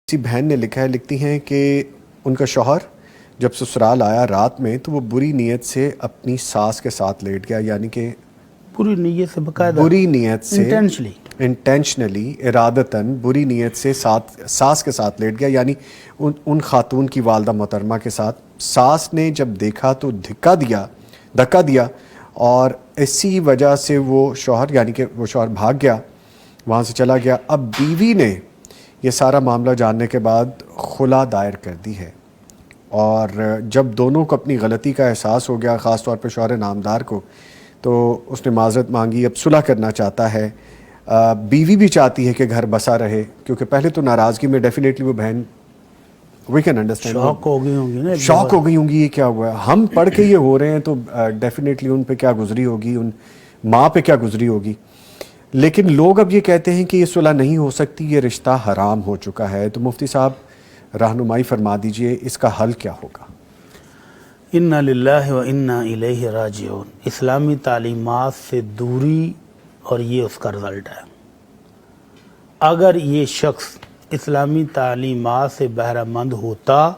کسی بہن نے لکھا ہے، لکھتی ہیں کہ ان کا شوہر جب سسرال آیا رات میں تو وہ بری نیت سے اپنی ساس کے ساتھ لیٹ گیا، یعنی کہ پوری نیت سے باقاعدہ بری نیت سے انٹینشنلی ارادتاً بری نیت سے ساس کے ساتھ لیٹ گیا، یعنی ان خاتون کی والدہ محترمہ کے ساتھ۔ ساس نے جب دیکھا تو دھکا دیا اور اسی وجہ سے وہ شوہر یعنی کہ وہ شوہر بھاگ گیا، وہاں سے چلا گیا۔ اب بیوی نے یہ سارا معاملہ جاننے کے بعد خلا دائر کر دی ہے، اور جب دونوں کو اپنی غلطی کا احساس ہو گیا، خاص طور پہ شوہر نامدار کو، تو اس نے معذرت مانگی، اب صلح کرنا چاہتا ہے۔ بیوی بھی چاہتی ہے کہ گھر بسا رہے، کیونکہ پہلے تو ناراضگی میں ڈیفینیٹلی وہ بہن وی کین انڈرسٹینڈ شوق ہو گئی ہوں گی نا، شوق ہو گئی ہوں گی، یہ کیا ہوا ہے، ہم پڑھ کے یہ ہو رہے ہیں تو ڈیفینیٹلی ان پہ کیا گزری ہوگی، ان ماں پہ کیا گزری ہوگی۔ لیکن لوگ اب یہ کہتے ہیں کہ یہ صلح نہیں ہو سکتی، یہ رشتہ حرام ہو چکا ہے، تو مفتی صاحب رہنمائی فرما دیجئے اس کا حل کیا ہوگا؟ انا للہ و انا الیہ راجعون، اسلامی تعلیمات سے دوری، اور یہ اس کا رزلٹ ہے۔ اگر یہ شخص اسلامی تعلیمات سے بہرہ مند ہوتا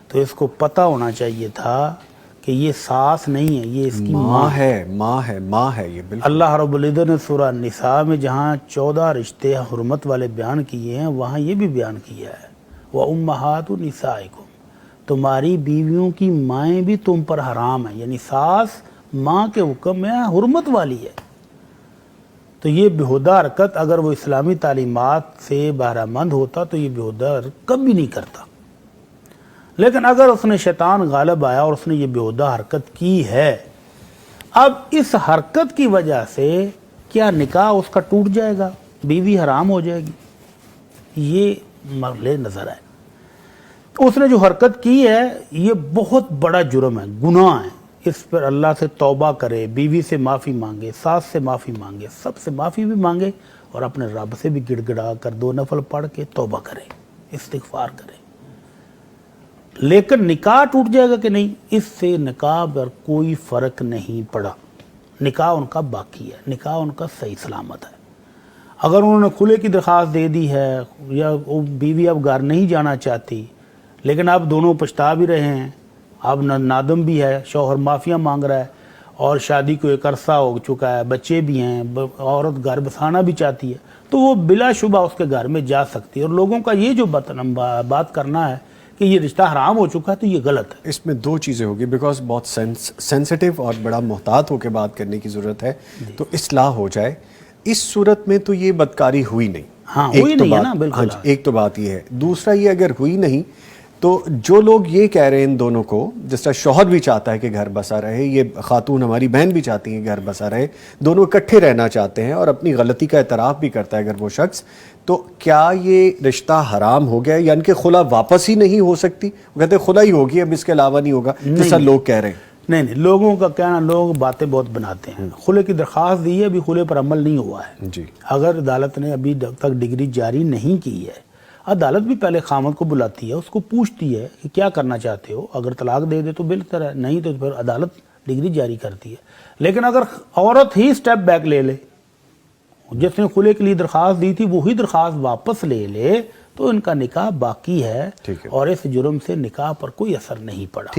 تو اس کو پتہ ہونا چاہیے تھا کہ یہ ساس نہیں ہے، یہ اس کی ماں ہے یہ بالکل۔ اللہ رب العزت نے سورہ نساء میں جہاں 14 رشتے حرمت والے بیان کیے ہیں، وہاں یہ بھی بیان کیا ہے وَأُمَّهَاتُ نِسَائِكُمْ، تمہاری بیویوں کی مائیں بھی تم پر حرام ہیں، یعنی ساس ماں کے حکم میں حرمت والی ہے۔ تو یہ بےہودہ حرکت اگر وہ اسلامی تعلیمات سے بہرہ مند ہوتا تو یہ بےہودہ حرکت کبھی نہیں کرتا، لیکن اگر اس نے شیطان غالب آیا اور اس نے یہ بےہودہ حرکت کی ہے، اب اس حرکت کی وجہ سے کیا نکاح اس کا ٹوٹ جائے گا، بیوی حرام ہو جائے گی؟ یہ مرحلے نظر آئے۔ اس نے جو حرکت کی ہے یہ بہت بڑا جرم ہے، گناہ ہے، اس پر اللہ سے توبہ کرے، بیوی سے معافی مانگے، ساس سے معافی مانگے، سب سے معافی بھی مانگے، اور اپنے رب سے بھی گڑ گڑا کر 2 نفل پڑھ کے توبہ کرے، استغفار کرے۔ لیکن نکاح ٹوٹ جائے گا کہ نہیں، اس سے نکاح پر کوئی فرق نہیں پڑا، نکاح ان کا باقی ہے، نکاح ان کا صحیح سلامت ہے۔ اگر انہوں نے کھلے کی درخواست دے دی ہے، یا بیوی اب گھر نہیں جانا چاہتی، لیکن اب دونوں پچھتا بھی رہے ہیں، اب نادم بھی ہے، شوہر معافیاں مانگ رہا ہے، اور شادی کو ایک عرصہ ہو چکا ہے، بچے بھی ہیں، عورت گھر بسانا بھی چاہتی ہے، تو وہ بلا شبہ اس کے گھر میں جا سکتی ہے۔ اور لوگوں کا یہ جو بات کرنا ہے کہ یہ رشتہ حرام ہو چکا ہے، تو یہ غلط ہے۔ اس میں 2 چیزیں ہوگی، بیکاز بہت سینسٹیو اور بڑا محتاط ہو کے بات کرنے کی ضرورت ہے، تو اصلاح ہو جائے۔ اس صورت میں تو یہ بدکاری ہوئی نہیں، ہاں ہوئی نہیں ہے نا، بالکل۔ ایک تو بات یہ ہے، دوسرا یہ اگر ہوئی نہیں تو جو لوگ یہ کہہ رہے ہیں ان دونوں کو، جس طرح شوہر بھی چاہتا ہے کہ گھر بسا رہے، یہ خاتون ہماری بہن بھی چاہتی ہیں کہ گھر بسا رہے، دونوں اکٹھے رہنا چاہتے ہیں اور اپنی غلطی کا اعتراف بھی کرتا ہے اگر وہ شخص، تو کیا یہ رشتہ حرام ہو گیا؟ یعنی کہ خلا واپس ہی نہیں ہو سکتی؟ وہ کہتے ہیں خلا ہی ہوگی، اب اس کے علاوہ نہیں ہوگا، جیسا لوگ کہہ رہے ہیں۔ نہیں، لوگوں کا کہنا، لوگ باتیں بہت بناتے ہیں۔ خلے کی درخواست دی ہے، ابھی خلے پر عمل نہیں ہوا ہے جی۔ اگر عدالت نے ابھی تک ڈگری جاری نہیں کی ہے، عدالت بھی پہلے خامد کو بلاتی ہے، اس کو پوچھتی ہے کہ کیا کرنا چاہتے ہو، اگر طلاق دے دے تو بہتر ہے، نہیں تو پھر عدالت ڈگری جاری کرتی ہے۔ لیکن اگر عورت ہی سٹیپ بیک لے لے، جس نے خلے کے لیے درخواست دی تھی وہی درخواست واپس لے لے، تو ان کا نکاح باقی ہے، اور اس جرم سے نکاح پر کوئی اثر نہیں پڑا۔